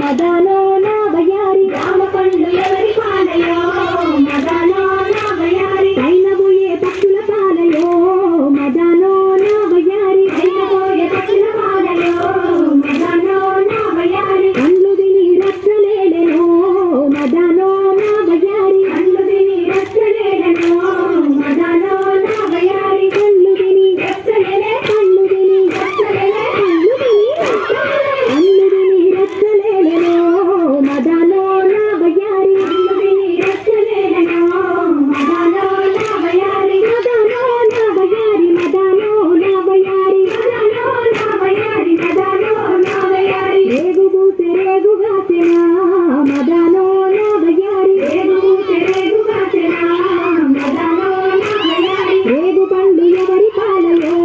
మదనో నా వయారి రామ పండ్లు ఎవరి పాలయో మదనో నా వయారి అయినబోయే పక్షుల పాలయో మదనో నా వయారి అయినబోయే పక్షుల పాలయో మదనో నా వయారి కళ్ళు తిని రచ్చలేడెనో మదనో నా వయారి కళ్ళు తిని రచ్చలేడెనో మదనో నా వయారి కళ్ళు తిని రచ్చలేడే కళ్ళు తిని రచ్చలేడే కళ్ళు తిని కళ్ళు తిని రచ్చలేడెనో మదనో నా వయారి కళ్ళు తిని రచ్చలేడెనో మదనో నా వయారి మదనో నా వయారి మదనో నా వయారి మదనో నా వయారి మదనో నా వయారి రేగు బూసె రేగు గాసెనా మదనో నా వయారి రేగు బూసె రేగు గాసెనా మదనో నా వయారి రేగు పండ్లు ఎవరి పాలయో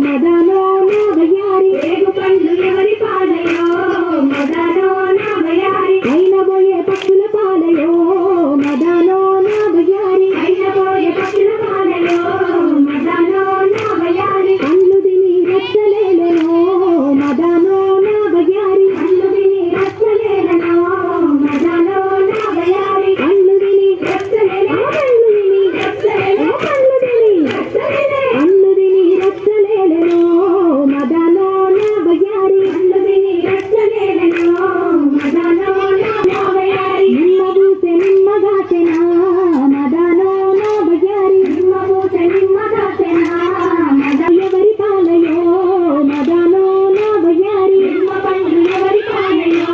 మదనో నా వయారి రేగు పండ్లు ఎవరి పాలయో మదనో నా వయారి అయినబోయే పక్షుల పాలయో మదనో నా వయారి అయినబోయే పక్షుల పాలయో మదనో నా వయారి కళ్ళు తిని రచ్చలేడెనో మదనో నా వయారి కళ్ళు తిని రచ్చలేడెనో మదనో నా వయారి కళ్ళు తిని రచ్చలేడే కళ్ళు తిని రచ్చలేడే కళ్ళు తిని రచ్చలేడే కళ్ళు తిని రచ్చలేడెనో మదనో నా వయారి కళ్ళు తిని రచ్చలేడెనో మదనో నా వయారి నిమ్మ బూసె నిమ్మ గాసెనా మదనో నా వయారి నిమ్మ బూసె నిమ్మ గాసెనా మదన ఎవరి పాలయో మదనో నా వయారి నిమ్మ పండ్లు ఎవరి పాలయో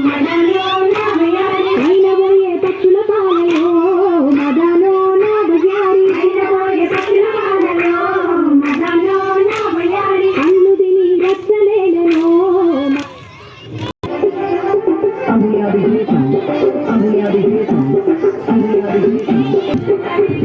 మదనో నా వయారి అయినబోయే పక్షుల పాలయో మదనో నా వయారి అయినబోయే పక్షుల పాలయో మదనో నా వయారి కళ్ళు తిని రచ్చలేడెనో Amriya Bhisham, Amriya Bhisham, Amriya Bhisham.